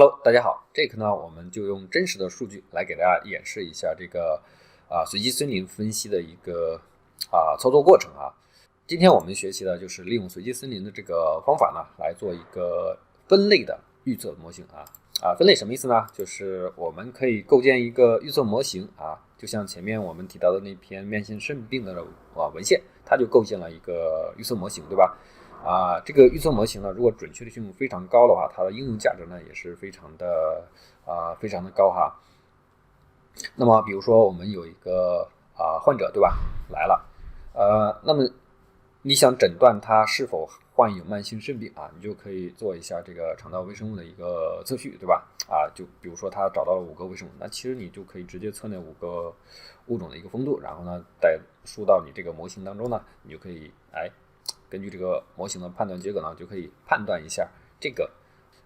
Hello，大家好，这课呢我们就用真实的数据来给大家演示一下这个随机森林分析的一个操作过程啊。今天我们学习的就是利用随机森林的这个方法呢来做一个分类的预测模型分类什么意思呢？就是我们可以构建一个预测模型就像前面我们提到的那篇慢性肾病的文献，它就构建了一个预测模型，对吧？这个预测模型呢，如果准确性非常高的话，它的应用价值呢也是非常的高哈。那么比如说我们有一个患者，对吧？来了，那么你想诊断他是否患有慢性肾病你就可以做一下这个肠道微生物的一个测序，对吧？就比如说他找到了5个微生物，那其实你就可以直接测那5个物种的一个丰度，然后呢再输到你这个模型当中呢，你就可以根据这个模型的判断结果呢，就可以判断一下这个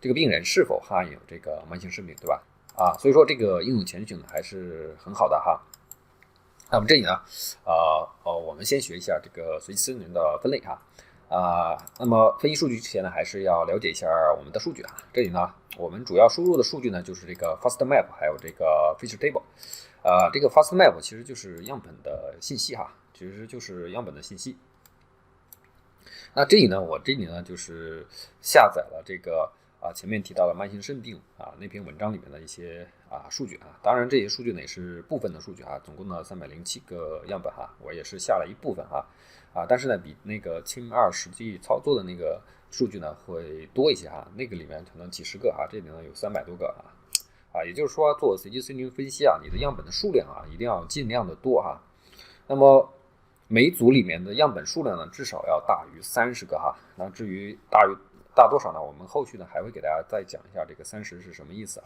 病人是否患有这个慢性肾病，对吧？所以说这个应用前景还是很好的哈。那么这里呢，我们先学一下这个随机森林的分类那么分析数据之前呢，还是要了解一下我们的数据这里呢，我们主要输入的数据呢，就是这个 FastMap 还有这个 Feature Table。这个 FastMap 其实就是样本的信息其实就是样本的信息。那这里呢就是下载了这个前面提到的慢性肾病那篇文章里面的一些数据当然这些数据呢也是部分的数据总共呢307个样本我也是下了一部分但是呢比那个Team2实际操作的那个数据呢会多一些那个里面可能几十个这里呢有300多个也就是说做随机森林分析你的样本的数量一定要尽量的多那么每组里面的样本数量呢，至少要大于30个那至于大多少呢？我们后续呢还会给大家再讲一下这个30是什么意思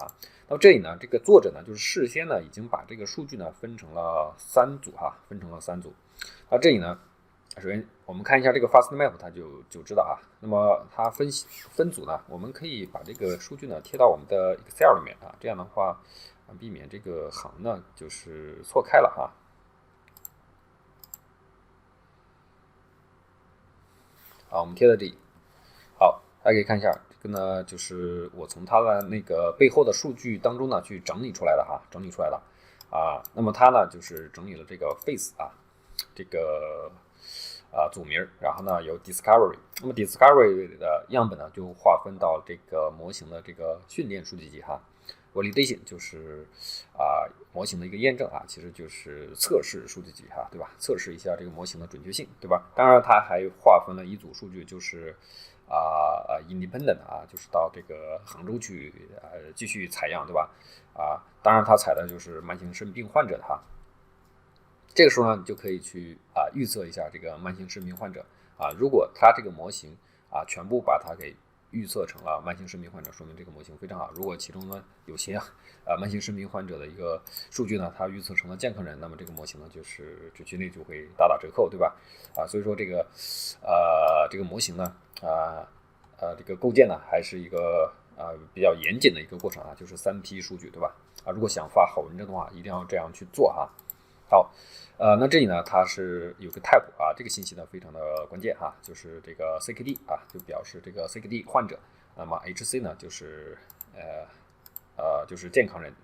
那么这里呢，这个作者呢就是事先呢已经把这个数据呢分成了3组那这里呢，首先我们看一下这个 FastMap， 它就知道那么它分组呢，我们可以把这个数据呢贴到我们的 Excel 里面这样的话避免这个行呢就是错开了我们贴在这里。好，大家可以看一下，这个呢就是我从它的那个背后的数据当中呢去整理出来的那么它呢就是整理了这个 face 这个组名，然后呢有 discovery， 那么 discovery 的样本呢就划分到这个模型的这个训练数据集validation 就是模型的一个验证其实就是测试数据集对吧？测试一下这个模型的准确性，对吧？当然它还划分了一组数据，就是independent 就是到这个杭州去继续采样，对吧？当然它采的就是慢性肾病患者的这个时候呢，你就可以去预测一下这个慢性肾病患者如果它这个模型全部把它给预测成了慢性肾病患者，说明这个模型非常好。如果其中呢有些慢性肾病患者的一个数据呢，它预测成了健康人，那么这个模型呢就是准确率就会大打折扣，对吧？所以说这个这个模型呢这个构建呢还是一个比较严谨的一个过程就是3批数据，对吧？如果想发好文章的话，一定要这样去做好，那这里呢，它是有个 type 这个信息呢非常的关键就是这个 CKD 就表示这个 CKD 患者，那么 HC 呢就是就是健康人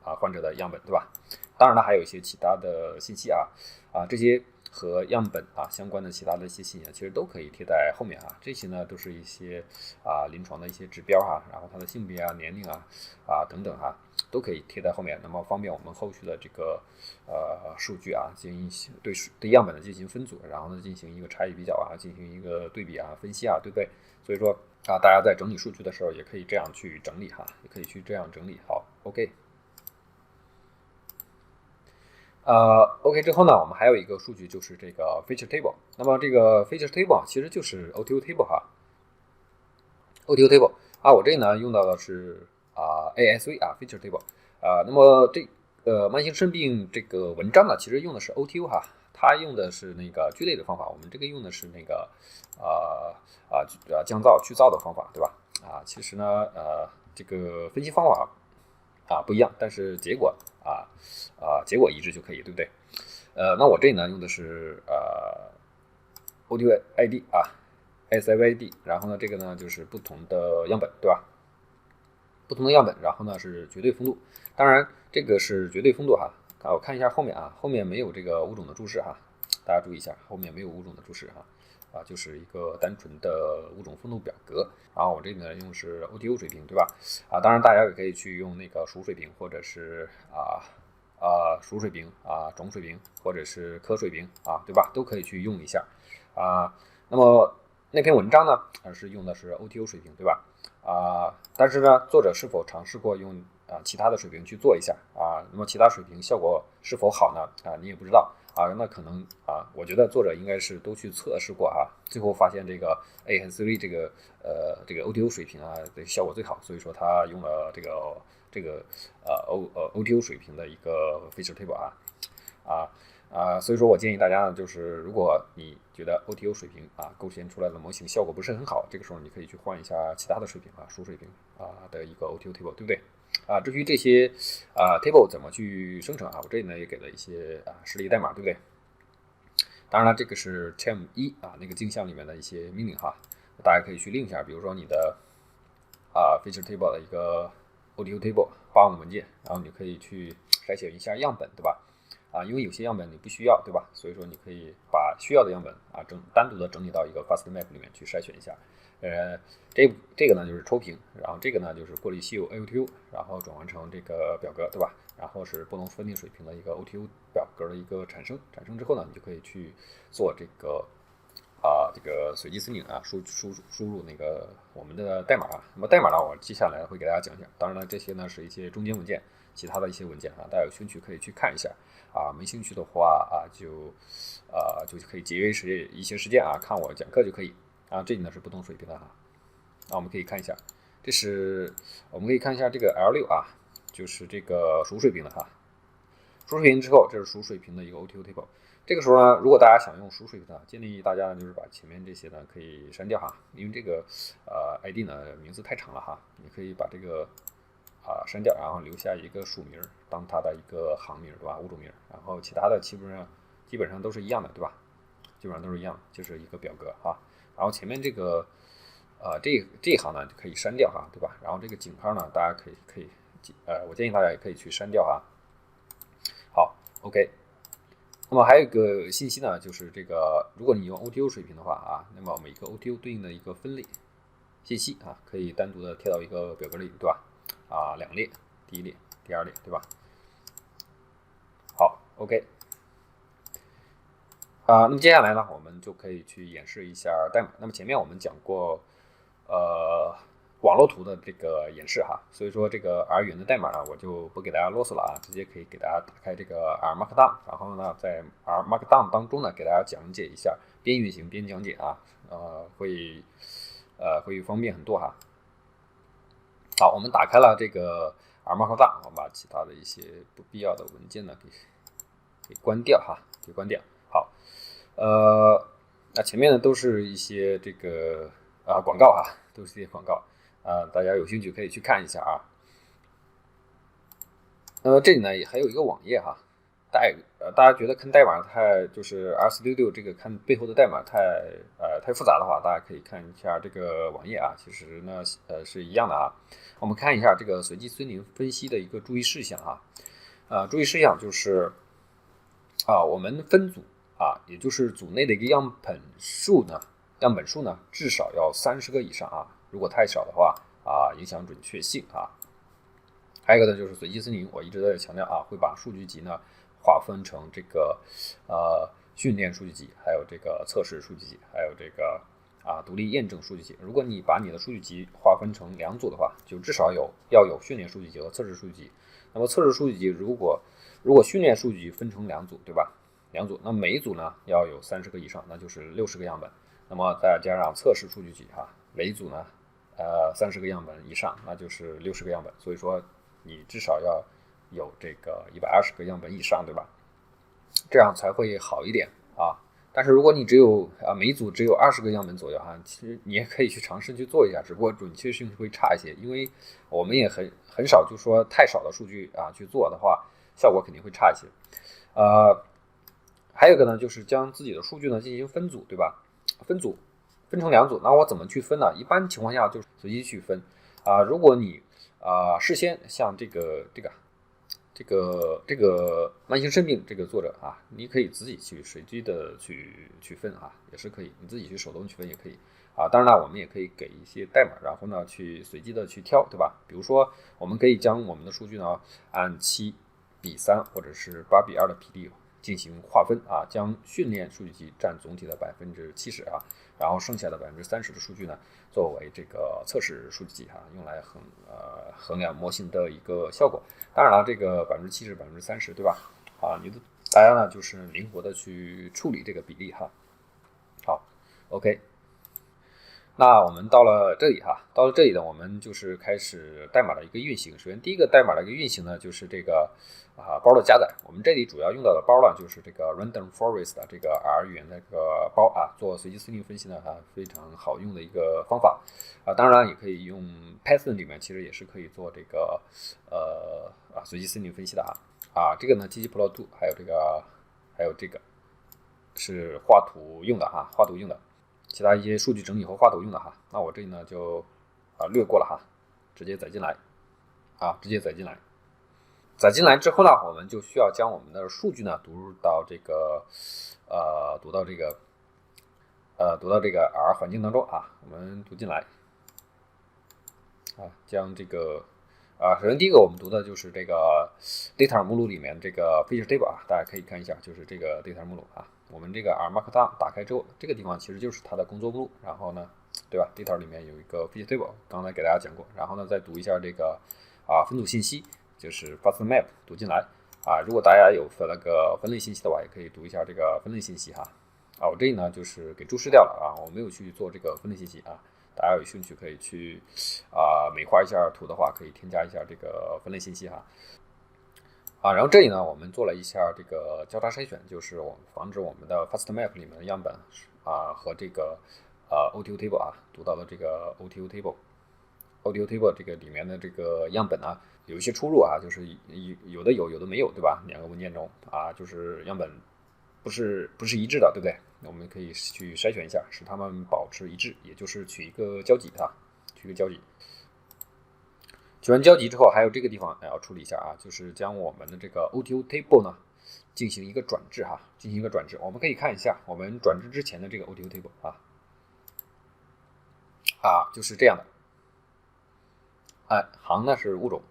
患者的样本，对吧？当然了，还有一些其他的信息这些和样本相关的其他的一些信息其实都可以贴在后面这些呢都是一些临床的一些指标然后它的性别年龄等等都可以贴在后面，那么方便我们后续的这个数据进行对样本的进行分组，然后呢进行一个差异比较进行一个对比分析对不对？所以说大家在整理数据的时候也可以这样去整理也可以去这样整理。好 ，OK。OK 之后呢，我们还有一个数据就是这个 feature table。那么这个 feature table 其实就是 OTO table OTO table 我这里呢用到的是ASV feature table。那么这慢性肾病这个文章呢，其实用的是 OTO 它用的是那个聚类的方法，我们这个用的是那个降噪去噪的方法，对吧？其实呢这个分析方法不一样，但是结果结果一致就可以，对不对？那我这里呢用的是OTO-ID SIVID， 然后呢这个呢就是不同的样本，对吧？不同的样本，然后呢是绝对丰度。当然这个是绝对丰度哈，我看一下后面啊，后面没有这个物种的注释哈，大家注意一下，后面没有物种的注释哈。就是一个单纯的物种丰度表格，然后我这里呢用是 OTO 水平，对吧？当然大家也可以去用那个属水平，或者是属水平种水平，或者是科水平对吧？都可以去用一下那么那篇文章呢，是用的是 OTO 水平，对吧？但是呢，作者是否尝试过用其他的水平去做一下那么其他水平效果是否好呢？你也不知道。那可能我觉得作者应该是都去测试过最后发现这个 A 和 3 这个OTO 水平的效果最好，所以说他用了这个OTO 水平的一个 feature table 所以说我建议大家呢，就是如果你觉得 OTO 水平构建出来的模型效果不是很好，这个时候你可以去换一下其他的水平属水平的一个 OTO table， 对不对？至于这些table 怎么去生成我这里呢也给了一些实例代码，对不对？当然了，这个是 CHAM1那个镜像里面的一些命令大家可以去令一下，比如说你的feature table 的一个 OTO table 8文件，然后你可以去筛选一下样本，对吧？因为有些样本你不需要，对吧？所以说你可以把需要的样本单独的整理到一个 FastMap 里面去筛选一下。这个呢就是抽屏，然后这个呢就是过滤稀有 AOTO， 然后转换成这个表格，对吧？然后是不同分类水平的一个 OTO 表格的一个产生之后呢，你就可以去做这个随机森林输入那个我们的代码那么代码呢，我接下来会给大家讲讲。当然了，这些呢是一些中间文件，其他的一些文件大家有兴趣可以去看一下没兴趣的话就可以节约一些时间看我讲课就可以这里呢是不同水平的那我们可以看一下，我们可以看一下这个 L6就是这个属水平的属水平之后，这是属水平的一个 OTO table。这个时候呢，如果大家想用属水平的，建议大家呢就是把前面这些呢可以删掉因为这个ID 呢名字太长了你可以把这个删掉，然后留下一个属名当它的一个行名，对吧？物种名，然后其他的基本上都是一样的，对吧？基本上都是一样的，就是一个表格然后前面这个这一行呢就可以删掉对吧？然后这个井号呢，大家可以我建议大家也可以去删掉好 ，OK。那么还有一个信息呢，就是这个，如果你用 OTO 水平的话那么每个 OTO 对应的一个分类信息可以单独的贴到一个表格里，对吧？两列，第一列，第二列，对吧？好 ，OK。那么接下来呢，我们就可以去演示一下代码。那么前面我们讲过网络图的这个演示所以说这个 R 语言的代码呢，我就不给大家啰嗦了直接可以给大家打开这个 R Markdown， 然后呢，在 R Markdown 当中呢，给大家讲解一下，边运行边讲解会方便很多好，我们打开了这个 R Markdown， 我们把其他的一些不必要的文件呢给关掉给关掉。好，那前面呢都是一些这个广告都是这些广告。大家有兴趣可以去看一下这里呢也还有一个网页大家觉得看代码就是 RStudio 这个看背后的代码太复杂的话，大家可以看一下这个网页其实呢是一样的我们看一下这个随机森林分析的一个注意事项注意事项就是我们分组也就是组内的一个样本数呢至少要30个以上如果太少的话影响准确性还有一个呢就是随机森林，我一直在强调会把数据集呢划分成这个训练数据集，还有这个测试数据集，还有这个独立验证数据集。如果你把你的数据集划分成2组的话，就至少要有训练数据集和测试数据集。那么测试数据集如果训练数据集分成2组，对吧？2组，那每一组呢要有30个以上，那就是60个样本。那么再加上测试数据集每一组呢30个样本以上，那就是60个样本。所以说你至少要有这个120个样本以上，对吧？这样才会好一点但是如果你只有每一组只有20个样本左右其实你也可以去尝试去做一下，只不过准确性会差一些，因为我们也很少就说太少的数据去做的话，效果肯定会差一些。还有一个呢，就是将自己的数据呢进行分组，对吧？分成2组，那我怎么去分呢？一般情况下就是随机去分如果你事先像这个慢性肾病这个作者啊，你可以自己去随机的去分啊，也是可以，你自己去手动去分也可以啊。当然了，我们也可以给一些代码，然后呢去随机的去挑，对吧？比如说，我们可以将我们的数据呢按7:3或者是8:2的比例进行划分啊，将训练数据集占总体的70%啊，然后剩下的30%的数据呢作为这个测试数据集啊，用来衡量模型的一个效果。当然了，这个70%、30%，对吧？啊，大家呢就是灵活的去处理这个比例哈。好 ，OK。那我们到了这里哈，到了这里呢，我们就是开始代码的一个运行。首先，第一个代码的一个运行呢，就是这个包的加载。我们这里主要用到的包呢，就是这个 Random Forest 的这个 R 语言的这个包啊，做随机司令分析呢，非常好用的一个方法啊。当然也可以用 Python 里面，其实也是可以做这个随机司令分析的啊。这个呢，ggplot2 还有这个是画图用的哈，画图用的。其他一些数据整理和画图用的哈，那我这里呢就略过了哈，直接载进来直接载进来。载进来之后呢，我们就需要将我们的数据呢读到这个R 环境当中啊，我们读进来将这个首先第一个我们读的就是这个 data 目录里面这个 feature table 啊，大家可以看一下，就是这个 data 目录啊。我们这个 R Markdown 打开之后，这个地方其实就是它的工作目录，然后呢，对吧 ？data 里面有一个 feature table， 刚才给大家讲过，然后呢再读一下这个分组信息，就是 FastMap 读进来如果大家有那个分类信息的话，也可以读一下这个分类信息哈我这里呢就是给注释掉了我没有去做这个分类信息大家有兴趣可以去美化一下图的话，可以添加一下这个分类信息哈。然后这里呢，我们做了一下这个交叉筛选，就是我们防止我们的 FastMap 里面的样本和这个OTO table 读到了这个 OTO table 这个里面的这个样本有一些出入就是有的有的没有，对吧？两个文件中就是样本不是一致的，对不对？我们可以去筛选一下，使它们保持一致，也就是取一个交集取一个交集。取完交集之后，还有这个地方要处理一下就是将我们的这个 OTO table 呢进行一个转置进行一个转置。我们可以看一下我们转置之前的这个 OTO table 就是这样的行呢是物种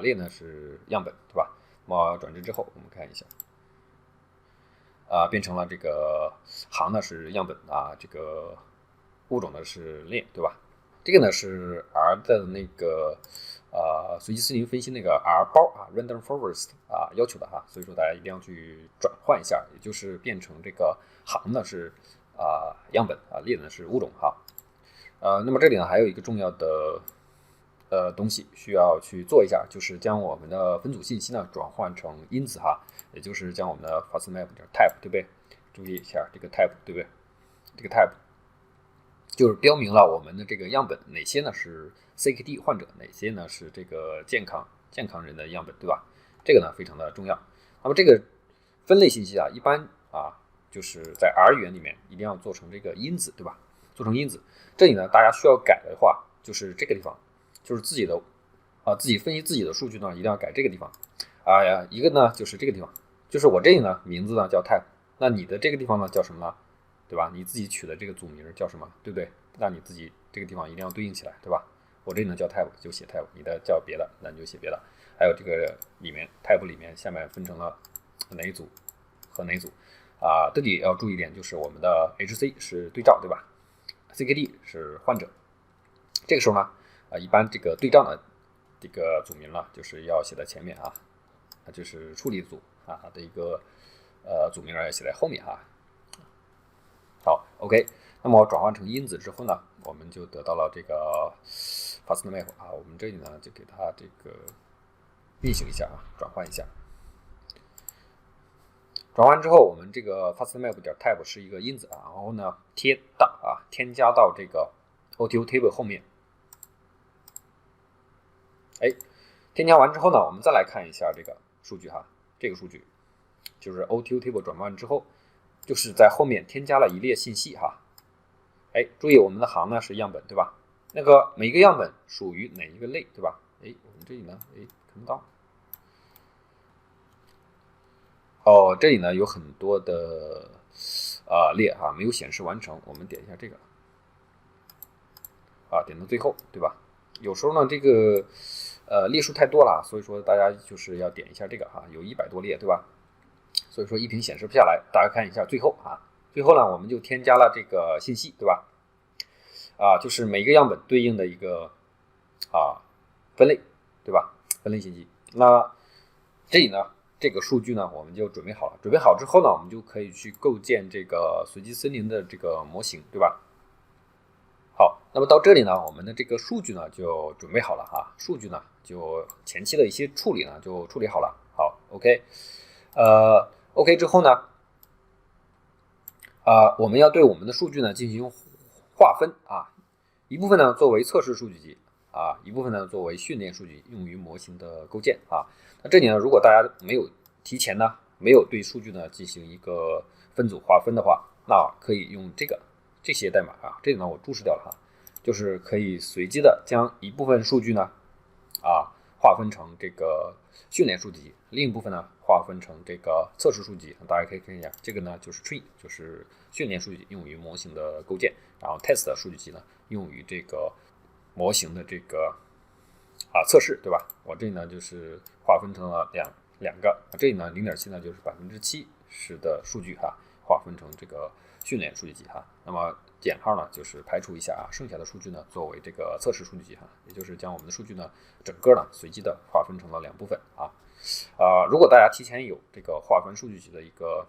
列呢是样本，对吧？那么转置之后，我们看一下变成了这个行呢是样本这个物种呢是列，对吧？这个呢是 R 的那个随机司令分析那个 R 包Random Forest 要求的所以说大家一定要去转换一下，也就是变成这个行呢是样本列呢是物种那么这里呢还有一个重要的东西需要去做一下，就是将我们的分组信息呢转换成因子也就是将我们的 FastMap type 对不对？注意一下这个 type 对不对？这个 type 就是标明了我们的这个样本哪些呢是 CKD 患者，哪些呢是这个健康人的样本，对吧？这个呢非常的重要。那么这个分类信息一般就是在 R 语言里面一定要做成这个因子，对吧？做成因子。这里呢大家需要改的话，就是这个地方，就是自己的自己分析自己的数据呢一定要改这个地方一个呢就是这个地方，就是我这里呢名字呢叫 type， 那你的这个地方呢叫什么呢？对吧？你自己取的这个组名叫什么，对不对？那你自己这个地方一定要对应起来，对吧？我这里呢叫 type 就写 type， 你的叫别的那你就写别的。还有这个里面 type 里面下面分成了哪一组和哪一组这里要注意一点，就是我们的 HC 是对照，对吧？ CKD 是患者。这个时候呢一般这个对照的这个组名呢就是要写在前面就是处理组的一个组名要写在后面好 OK， 那么转换成因子之后呢，我们就得到了这个 FastMap 我们这里呢就给它这个运行一下转换一下。转换之后，我们这个 FastMap.type 是一个因子然后呢添加到这个 OTO table 后面。添加完之后呢，我们再来看一下这个数据这个数据就是 OTO table 转换之后。就是在后面添加了一列信息注意我们的行呢是样本，对吧？那个每一个样本属于哪一个类，对吧？我们这里呢，看不到。哦，这里呢有很多的列啊，没有显示完成，我们点一下这个啊，点到最后，对吧？有时候呢，这个列数太多了，所以说大家就是要点一下这个有100多列，对吧？所以说一屏显示不下来，大家看一下最后最后呢，我们就添加了这个信息，对吧？就是每个样本对应的一个分类，对吧？分类信息。那这里呢，这个数据呢，我们就准备好了。准备好之后呢，我们就可以去构建这个随机森林的这个模型，对吧？好，那么到这里呢，我们的这个数据呢就准备好了数据呢就前期的一些处理呢就处理好了。好 ，OK 之后呢，我们要对我们的数据呢进行划分一部分呢作为测试数据集一部分呢作为训练数据用于模型的构建那这里呢，如果大家没有提前呢没有对数据呢进行一个分组划分的话，那可以用这些代码这里呢我注释掉了就是可以随机的将一部分数据呢划分成这个训练数据集，另一部分呢划分成这个测试数据集。大家可以看一下，这个呢就是 tree， 就是训练数据集用于模型的构建，然后 test 数据集呢用于这个模型的这个测试，对吧？我这里呢就是划分成了两个，这里呢0.7呢就是70%的数据划分成这个训练数据集那么减号呢就是排除一下剩下的数据呢作为这个测试数据集也就是将我们的数据呢整个呢随机的划分成了2部分如果大家提前有这个划分数据集的一个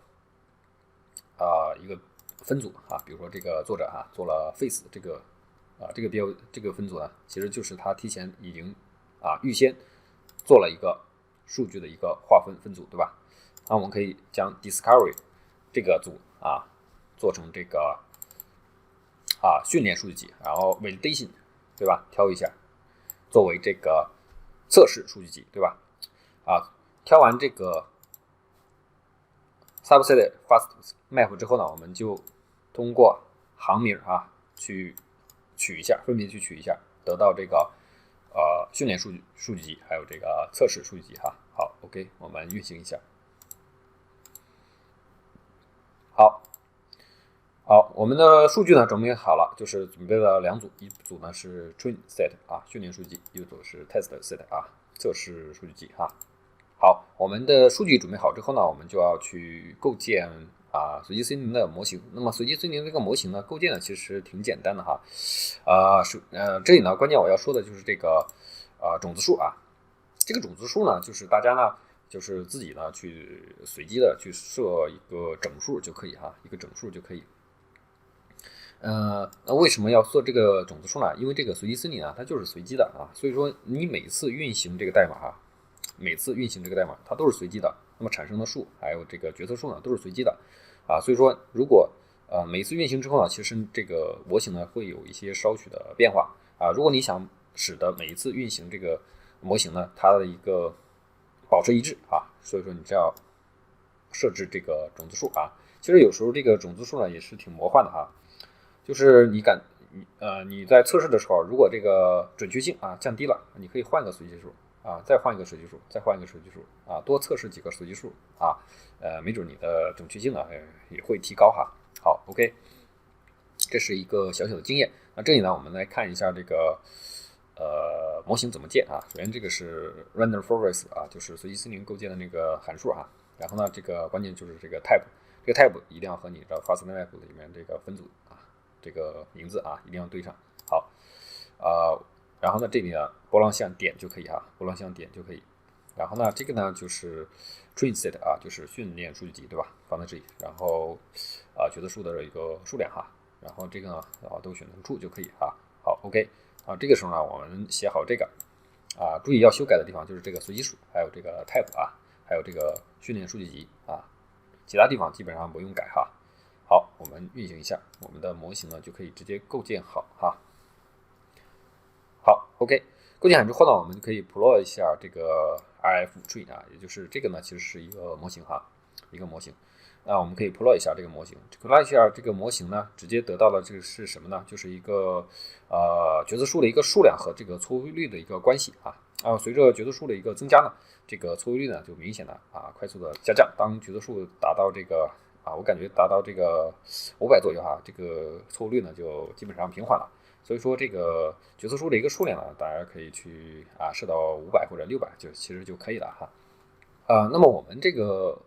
分组比如说这个作者做了 face 这个这个分组呢，其实就是他提前已经预先做了一个数据的一个划分组，对吧？那我们可以将 discovery 这个组做成这个训练数据集，然后 validation 对吧？挑一下作为这个测试数据集，对吧？挑完这个 subset fast map 之后呢，我们就通过行名去取一下，分别去取一下，得到这个训练数据集，还有这个测试数据集好 ，OK， 我们运行一下。好，我们的数据呢准备好了，就是准备了2组，一组呢是 train set 训练数据集，一组是 test set 测试数据集好，我们的数据准备好之后呢，我们就要去构建随机森林的模型。那么随机森林这个模型呢，构建呢其实挺简单的这里呢关键我要说的就是这个种子数这个种子数呢，就是大家呢就是自己呢去随机的去设一个整数就可以一个整数就可以。那为什么要设这个种子数呢？因为这个随机森林它就是随机的所以说你每次运行这个代码它都是随机的，那么产生的数还有这个决策数呢都是随机的所以说如果每次运行之后呢，其实这个模型呢会有一些稍许的变化如果你想使得每一次运行这个模型呢它的一个保持一致所以说你就要设置这个种子数其实有时候这个种子数呢也是挺魔幻的就是你在测试的时候，如果这个准确性降低了，你可以换个随机数再换一个随机数，再换一个随机数多测试几个随机数没准你的准确性呢也会提高好 ，OK， 这是一个小小的经验。那这里呢，我们来看一下这个模型怎么建首先这个是 random forest 就是随机森林构建的那个函数然后呢，这个关键就是这个 type， 这个 type 一定要和你的 fastmap 里面这个分组这个名字一定要对上。好，然后呢，这里呢波浪线点就可以波浪线点就可以。然后呢，这个呢就是 train set 就是训练数据集，对吧？放在这里，然后决策数的一个数量然后这个呢都选成 true 就可以好 ，OK 这个时候呢，我们写好这个注意要修改的地方就是这个随机数，还有这个 type 还有这个训练数据集其他地方基本上不用改好，我们运行一下，我们的模型呢就可以直接构建好好 ，OK， 构建好之后呢，我们可以 plot 一下这个 RF tree 也就是这个呢其实是一个模型一个模型那我们可以 plot 一下这个模型 ，plot 一下这个模型呢，直接得到的这个是什么呢？就是一个决策树的一个数量和这个错误率的一个关系随着决策树的一个增加呢，这个错误率呢就明显的快速的下降。当决策树达到这个我感觉达到这个500左右这个错误率呢就基本上平缓了。所以说这个决策树的一个数量呢，大家可以去设到500或者600，其实就可以了那么我们这个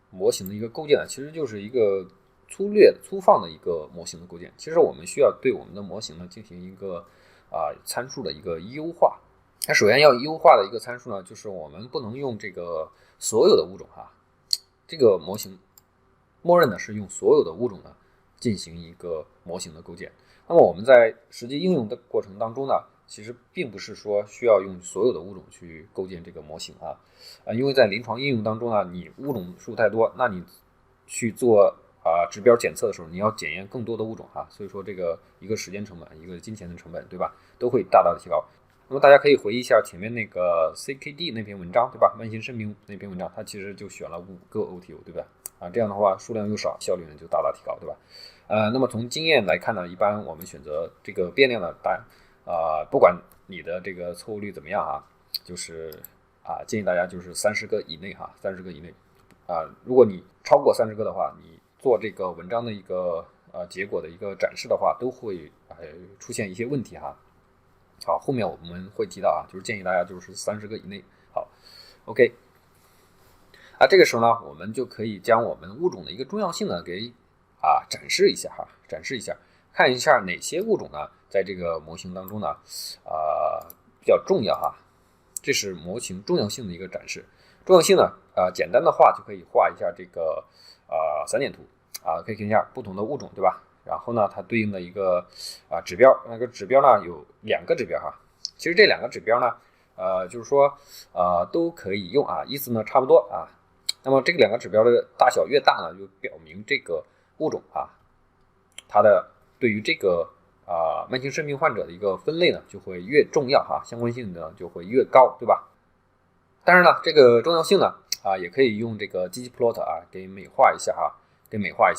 模型的一个构建呢，其实就是一个粗放的一个模型的构建。其实我们需要对我们的模型呢进行一个参数的一个优化。那首先要优化的一个参数呢，就是我们不能用这个所有的物种这个模型默认的是用所有的物种呢进行一个模型的构建。那么我们在实际应用的过程当中呢，其实并不是说需要用所有的物种去构建这个模型因为在临床应用当中呢，你物种数太多，那你去做指标检测的时候，你要检验更多的物种所以说这个一个时间成本，一个金钱的成本，对吧？都会大大的提高。那么大家可以回忆一下前面那个 CKD 那篇文章，对吧？慢性肾病那篇文章，它其实就选了5个 OTO， 对吧？这样的话数量又少，效率呢就大大提高，对吧？那么从经验来看呢，一般我们选择这个变量的不管你的这个错误率怎么样就是建议大家就是30个以内30个以内如果你超过30个的话，你做这个文章的一个结果的一个展示的话，都会出现一些问题好，后面我们会提到就是建议大家就是30个以内。好 ，OK。这个时候呢，我们就可以将我们物种的一个重要性呢给展示一下看一下哪些物种呢在这个模型当中呢比较重要这是模型重要性的一个展示。重要性呢简单的话就可以画一下这个3点图可以看一下不同的物种，对吧？然后呢它对应的一个指标，那个指标呢有2个指标其实这2个指标呢就是说都可以用意思呢差不多那么这个2个指标的大小越大呢，就表明这个物种它的对于这个慢性肾病患者的一个分类呢就会越重要相关性呢就会越高，对吧？当然了，这个重要性呢也可以用这个ggplot给美化一下美化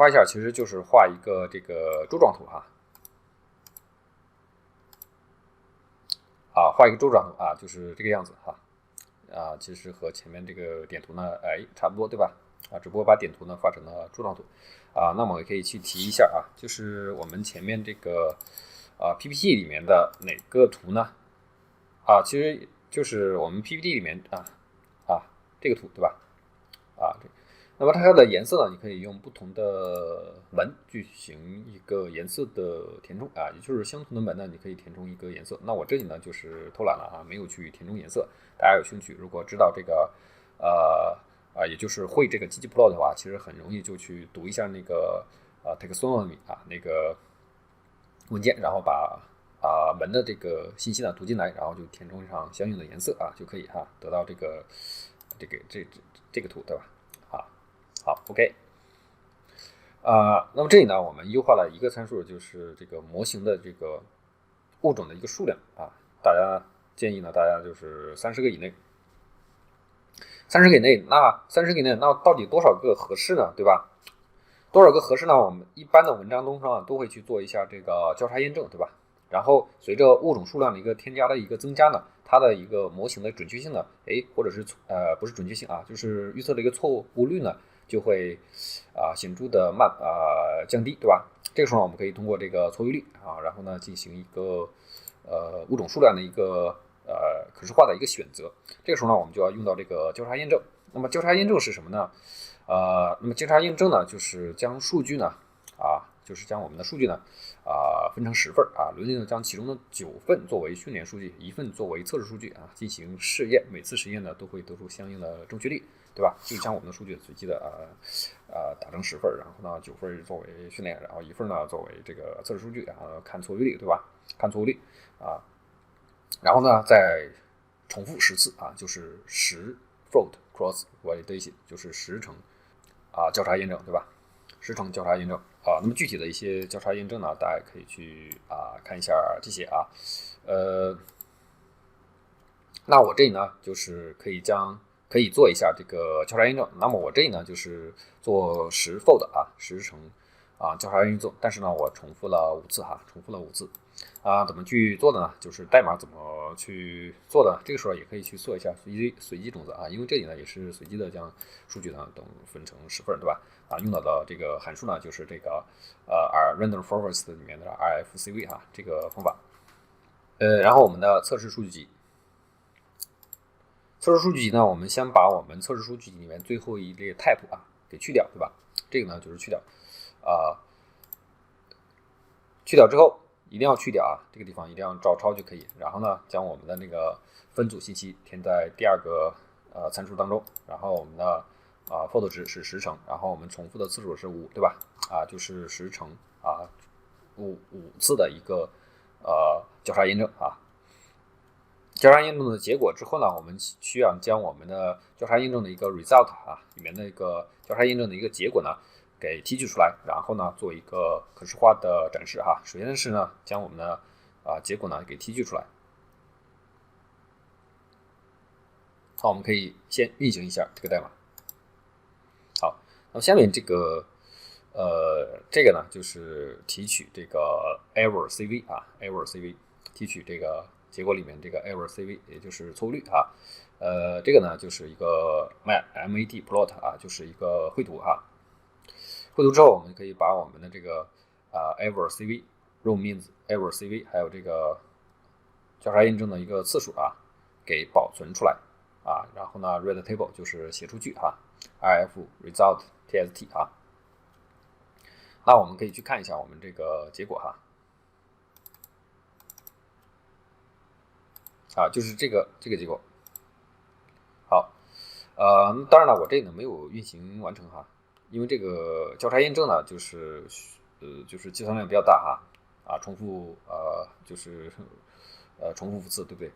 一下其实就是画一个这个柱状图画一个柱状图就是这个样子其实和前面这个点图呢差不多，对吧？只不过把点图呢画成了柱状图那么我可以去提一下就是我们前面这个PPT 里面的哪个图呢其实就是我们 PPT 里面这个图，对吧？那么它的颜色呢，你可以用不同的门进行一个颜色的填充也就是相同的门呢，你可以填充一个颜色。那我这里呢就是偷懒了没有去填充颜色。大家有兴趣，如果知道这个也就是会这个 ggplot 的话，其实很容易就去读一下那个taxonomy 那个文件，然后把门的这个信息呢读进来，然后就填充上相应的颜色就可以得到这个图，对吧？好 ，OK。那么这里呢，我们优化了一个参数，就是这个模型的这个物种的一个数量大家建议呢，大家就是30个以内。30个以内，那到底多少个合适呢？对吧？多少个合适呢？我们一般的文章中都会去做一下这个交叉验证，对吧？然后随着物种数量的一个添加的一个增加呢，它的一个模型的准确性呢，或者是不是准确性就是预测的一个错误率呢，就会显著的降低，对吧？这个时候我们可以通过这个错误率然后呢进行一个物种数量的一个可视化的一个选择。这个时候呢，我们就要用到这个交叉验证。那么交叉验证是什么呢？那么交叉验证呢，就是将数据呢就是将我们的数据呢分成10份轮流将其中的9份作为训练数据，1份作为测试数据进行试验。每次实验呢都会得出相应的正确率，对吧？就将我们的数据随机的打成10份，然后呢9份作为训练，然后1份呢作为这个测试数据看错误率，对吧？看错误率然后呢再重复10次就是10-fold cross validation， 就是10乘交叉验证，对吧？10乘交叉验证那么具体的一些交叉验证呢，大家可以去看一下这些那我这里呢就是可以将可以做一下这个交叉验证。那么我这里呢就是做10fold 啊，10乘交叉验证，但是呢我重复了5次哈，重复了5次。怎么去做的呢？就是代码怎么去做的呢？这个时候也可以去做一下随机种子啊，因为这里呢也是随机的将数据呢等分成10份，对吧？用到的这个函数呢就是这个random forest 里面的 RFCV 啊这个方法。然后我们的测试数据集，测试数据集呢，我们先把我们测试数据集里面最后一列 type 给去掉，对吧？这个呢就是去掉去掉之后一定要去掉这个地方一定要照抄就可以。然后呢，将我们的那个分组信息填在第2个参数当中，然后我们的fold 值是10乘，然后我们重复的次数是5，对吧？就是10乘5次的一个交叉验证交叉验证的结果之后呢，我们需要将我们的交叉验证的一个 result 里面的一个交叉验证的一个结果呢给提取出来，然后呢做一个可视化的展示首先是呢将我们的结果呢给提取出来。好，我们可以先运行一下这个代码。好，那么下面这个呢就是提取这个 error CV error CV 提取这个结果里面这个 error CV 也就是错误率这个呢就是一个 MAT plot 就是一个绘图绘图之后我们可以把我们的这个error CV row means error CV 还有这个交叉验证的一个次数给保存出来然后呢 read table 就是写出去rf result txt 那我们可以去看一下我们这个结果就是这个结果。好，当然了，我这里呢没有运行完成因为这个交叉验证呢就是计算量比较大重复就是重复5次，对不对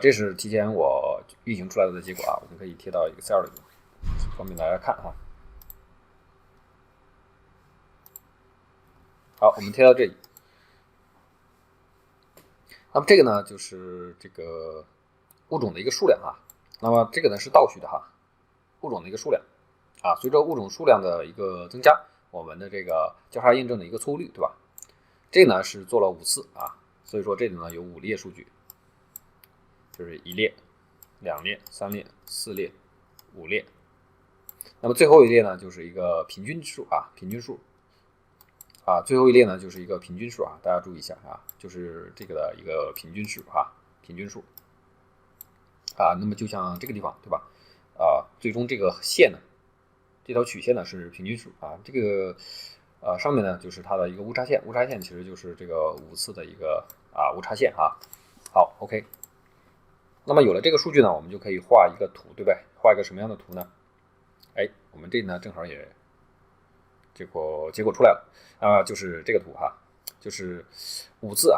这是提前我运行出来的结果我们可以贴到 Excel 里面，方便大家看好，我们贴到这里。那么这个呢就是这个物种的一个数量那么这个呢是倒序的物种的一个数量随着物种数量的一个增加，我们的这个交叉验证的一个错误率，对吧？这个呢是做了5次所以说这里呢有5列数据，就是1列、2列、3列、4列、5列。那么最后一列呢就是一个平均数平均数最后一列呢就是一个平均数大家注意一下就是这个的一个平均数平均数那么就像这个地方，对吧？最终这个线呢，这条曲线呢是平均数这个上面呢就是它的一个误差线，误差线其实就是这个5次的一个误差线好 OK。那么有了这个数据呢，我们就可以画一个图，对不对？画一个什么样的图呢？我们这里呢正好也结果出来了就是这个图就是5次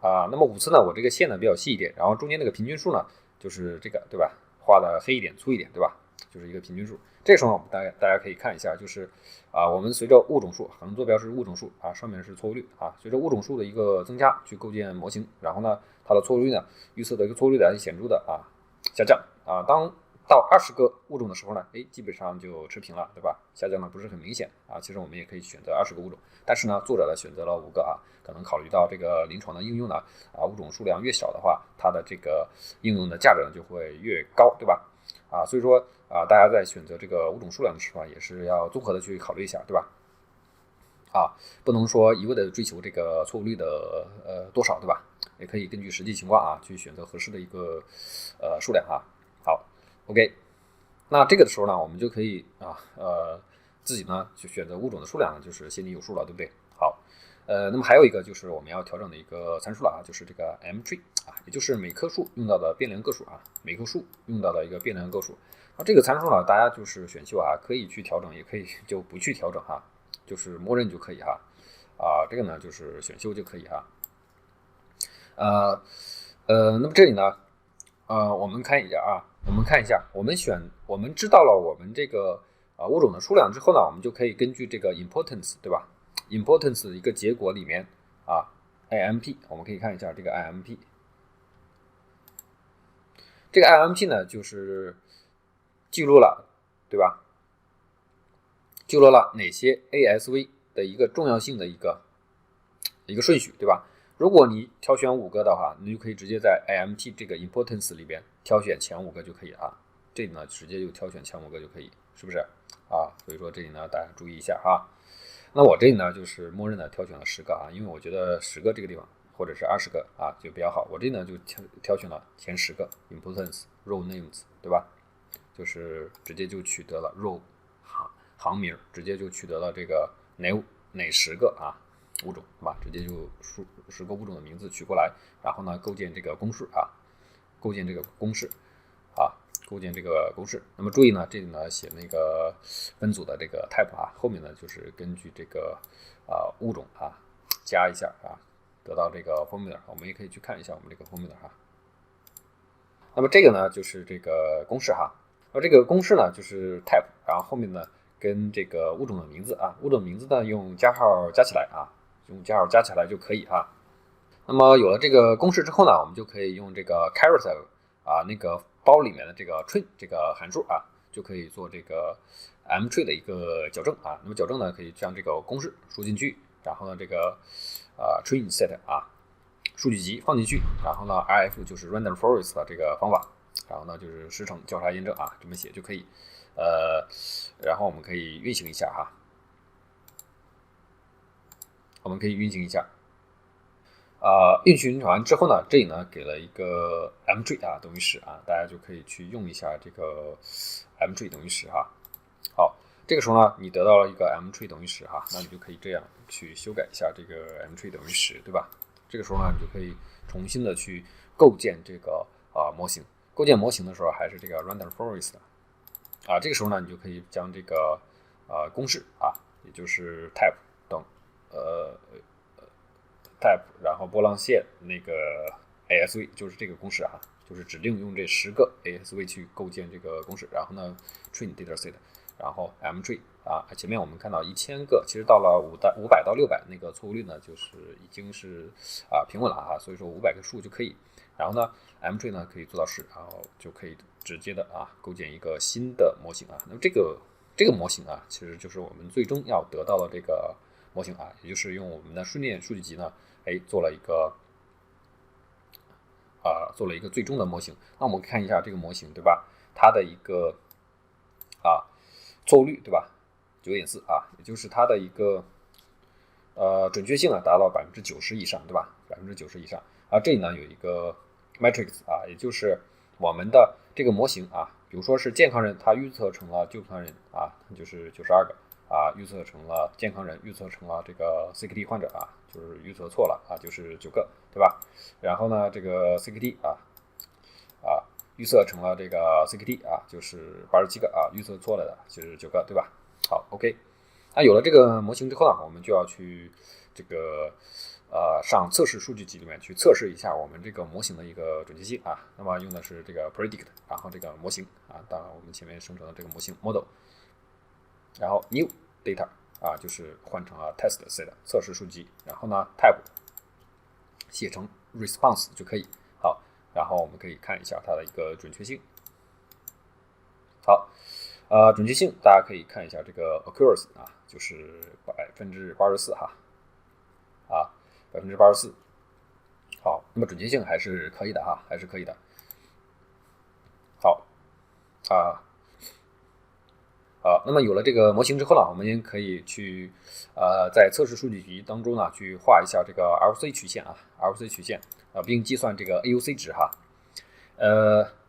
那么5次呢，我这个线呢比较细一点，然后中间那个平均数呢就是这个，对吧？画的黑一点、粗一点，对吧？就是一个平均数。这时候我们大家可以看一下，就是我们随着物种数，可能坐标是物种数上面是错误率随着物种数的一个增加去构建模型，然后呢，它的错误率呢预测的一个错误率呢显著的下降当到20个物种的时候呢，基本上就持平了，对吧？下降的不是很明显其实我们也可以选择20个物种，但是呢，作者呢选择了5个可能考虑到这个临床的应用呢物种数量越小的话，它的这个应用的价值呢就会越高，对吧？所以说大家在选择这个物种数量的时候也是要综合的去考虑一下，对吧？不能说一味的追求这个错误率的多少，对吧？也可以根据实际情况去选择合适的一个数量好 OK。那这个的时候呢，我们就可以自己呢就选择物种的数量呢，就是心里有数了，对不对？好，那么还有一个就是我们要调整的一个参数了就是这个 M-tree也就是每棵树用到的变量个数每棵树用到的一个变量个数。那这个参数呢，大家就是选秀可以去调整，也可以就不去调整就是默认就可以这个呢就是选修就可以那么这里呢我们看一下我们知道了我们这个物种的数量之后呢，我们就可以根据这个 importance， 对吧？ importance 的一个结果里面IMP， 我们可以看一下这个 IMP 这个 IMP 呢就是记录了，对吧？记录了哪些 ASV 的一个重要性的一个顺序，对吧？如果你挑选5个的话，你就可以直接在 IMP 这个 importance 里边挑选前5个就可以啊。这里呢直接就挑选前5个就可以，是不是啊？所以说这里呢大家注意一下哈。那我这里呢就是默认的挑选了10个啊，因为我觉得10个这个地方或者是20个啊就比较好。我这里呢就挑选了前10个 importance row names， 对吧？就是直接就取得了 row 行名，直接就取得了这个哪10个啊物种，对吧？直接就10个物种的名字取过来，然后呢构建这个公式啊，构建这个公式。那么注意呢，这里呢写那个分组的这个 type 啊，后面呢就是根据这个物种啊加一下啊，得到这个 formula。我们也可以去看一下我们这个 formula 哈。那么这个呢就是这个公式哈，这个公式呢就是 type， 然后后面呢跟这个物种的名字啊，物种名字呢用加号加起来啊，用加号加起来就可以哈。那么有了这个公式之后呢，我们就可以用这个 carousel 啊那个包里面的这个 train 这个函数啊，就可以做这个 mtree 的一个矫正啊。那么矫正呢，可以将这个公式输进去，然后呢这个train set 啊数据集放进去，然后呢 rf 就是 random forest 的这个方法，然后呢就是时程交叉验证啊，这么写就可以。然后我们可以运行一下哈，运行完之后呢，这里呢给了一个 mtree 啊等于10啊，大家就可以去用一下这个 mtree 等于10哈。好，这个时候呢，你得到了一个 mtree 等于10哈，那你就可以这样去修改一下这个 mtree 等于10，对吧？这个时候呢，你就可以重新的去构建这个模型。构建模型的时候还是这个 random forest 啊，这个时候呢，你就可以将这个公式啊，也就是 type 等type， 然后波浪线那个 ASV 就是这个公式哈，就是指定用这10个 ASV 去构建这个公式，然后呢 train dataset， 然后 mtree 啊，前面我们看到1000个，其实到了500到600那个错误率呢，就是已经是平稳了哈，所以说500个数就可以。然后呢 mtree 呢可以做到10，然后就可以直接的构建一个新的模型啊。那么这个模型啊，其实就是我们最终要得到的这个模型啊，也就是用我们的顺链数据集呢，做了一个最终的模型。那我们看一下这个模型，对吧？它的一个错误率，对吧？9.4啊，也就是它的一个准确性达到90%以上，对吧？90%以上。这里呢有一个 matrix 啊，也就是我们的这个模型啊，比如说是健康人，它预测成了旧康人啊，就是92个预测成了健康人，预测成了这个 CKD 患者啊，就是预测错了就是9个，对吧？然后呢，这个 CKD 预测成了这个 CKD 就是87个预测错了的就是9个，对吧？好 ，OK。那有了这个模型之后呢，我们就要去这个上测试数据集里面去测试一下我们这个模型的一个准确性啊。那么用的是这个 predict， 然后这个模型当然我们前面生成的这个模型 model， 然后 new data 就是换成了 test set 测试数据，然后呢 type 写成 response 就可以。好，然后我们可以看一下它的一个准确性。好，准确性大家可以看一下这个 accuracy 就是84%哈，84%。好，那么准确性还是可以的哈，还是可以的。好那么有了这个模型之后呢，我们也可以去在测试数据集当中呢去画一下这个 LC 曲线LC 曲线并计算这个 AUC 值哈，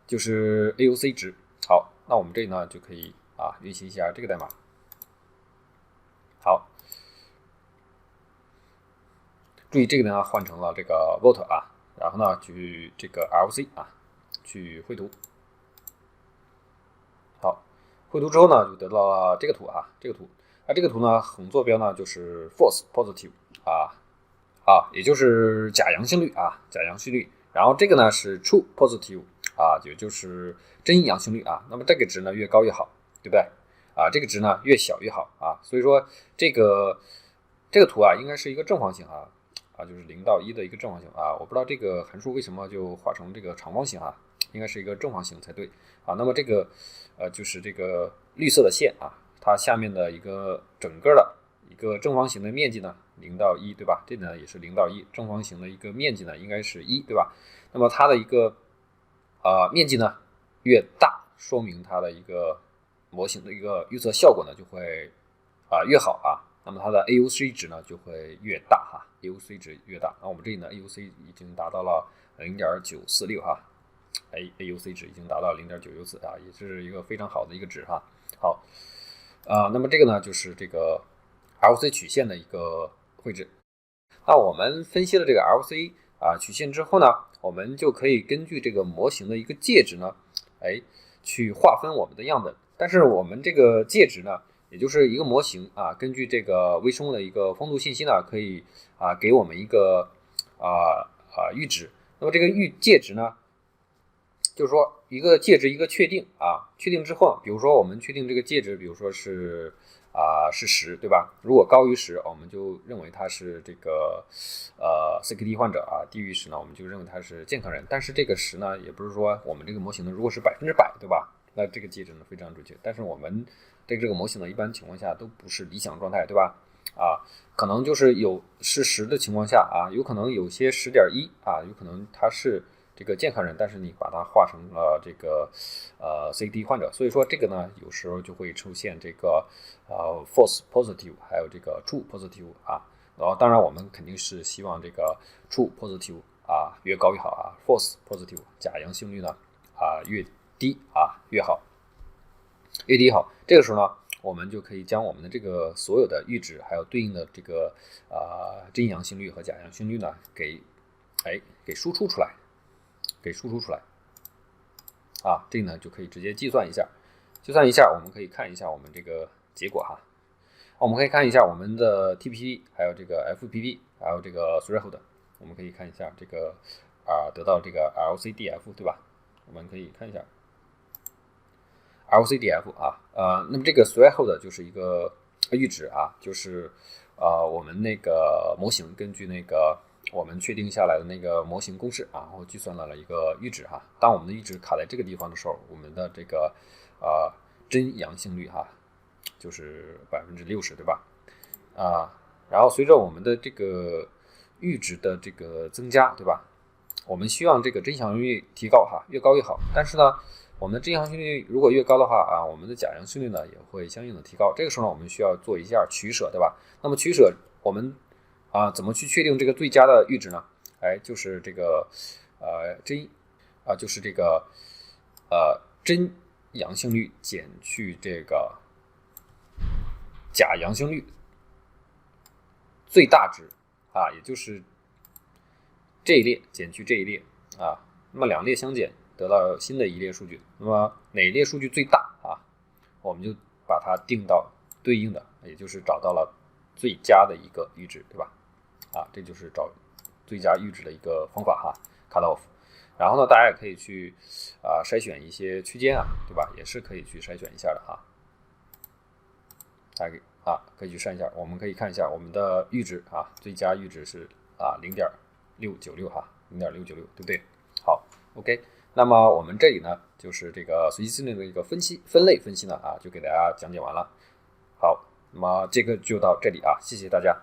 就是 AUC 值。好，那我们这里呢就可以运行一下这个代码。好，注意这个呢换成了这个 volt 然后呢去这个 LC 去绘图。好，绘图之后呢就得到了这个图这个图呢横坐标呢就是 false positive 也就是假阳性率假阳性率。然后这个呢是 true positive 也就是真阳性率那么这个值呢越高越好，对不对这个值呢越小越好所以说这个图应该是一个正方形就是0到1的一个正方形我不知道这个函数为什么就画成这个长方形应该是一个正方形才对啊。那么这个就是这个绿色的线啊，它下面的一个整个的一个正方形的面积呢0到1，对吧？这呢也是0到1，正方形的一个面积呢应该是1，对吧？那么它的一个面积呢越大，说明它的一个模型的一个预测效果呢就会越好啊。那么它的 AUC 值呢就会越大哈 ，AUC 值越大。那我们这里呢 AUC 已经达到了0.946哈，AUC 值已经达到0.964啊，也是一个非常好的一个值哈。好，那么这个呢就是这个 LC 曲线的一个绘制。那我们分析了这个 LC 曲线之后呢，我们就可以根据这个模型的一个介质呢，去划分我们的样本。但是我们这个介质呢，也就是一个模型根据这个微生物的一个风度信息呢，可以给我们一个阈值。那么这个介质呢，就是说一个介质一个确定确定之后，比如说我们确定这个介质，比如说是10，对吧？如果高于10，我们就认为它是这个CKD 患者低于10呢，我们就认为它是健康人。但是这个10呢，也不是说我们这个模型呢，如果是100%，对吧？那这个介质呢非常准确。但是我们对这个模型呢，一般情况下都不是理想状态，对吧？可能就是有是10的情况下有可能有些10.1有可能它是这个健康人，但是你把它画成了这个CKD 患者，所以说这个呢有时候就会出现这个false positive， 还有这个 true positive 然后当然我们肯定是希望这个 true positive 越高越好false positive 假阳性率呢越低越好，越低好。这个时候呢，我们就可以将我们的这个所有的阈值，还有对应的这个真阳性率和假阳性率呢，给输出出来，这个呢就可以直接计算一下。我们可以看一下我们这个结果我们可以看一下我们的 TPP， 还有这个 FPP， 还有这个 threshold， 我们可以看一下这个得到这个 LCDF， 对吧？我们可以看一下 LCDF 那么这个 threshold 就是一个阈值就是我们那个模型根据那个我们确定下来的那个模型公式然后计算了一个阈值当我们的阈值卡在这个地方的时候，我们的这个真阳性率就是60%，对吧？然后随着我们的这个阈值的这个增加，对吧？我们希望这个真阳性率提高越高越好。但是呢，我们的真阳性率如果越高的话我们的假阳性率呢也会相应的提高。这个时候呢，我们需要做一下取舍，对吧？那么取舍我们怎么去确定这个最佳的阈值呢？就是这个就是这个真阳性率减去这个假阳性率最大值也就是这一列减去这一列那么两列相减得到新的一列数据。那么哪一列数据最大我们就把它定到对应的，也就是找到了最佳的一个阈值，对吧？这就是找最佳阈值的一个方法cut off。然后呢，大家也可以去筛选一些区间对吧？也是可以去筛选一下的大家可以去删一下。我们可以看一下我们的阈值最佳阈值是0.6960.696，对不对？好 ，OK。那么我们这里呢，就是这个随机司令的一个分类分析呢就给大家讲解完了。好，那么这个就到这里谢谢大家。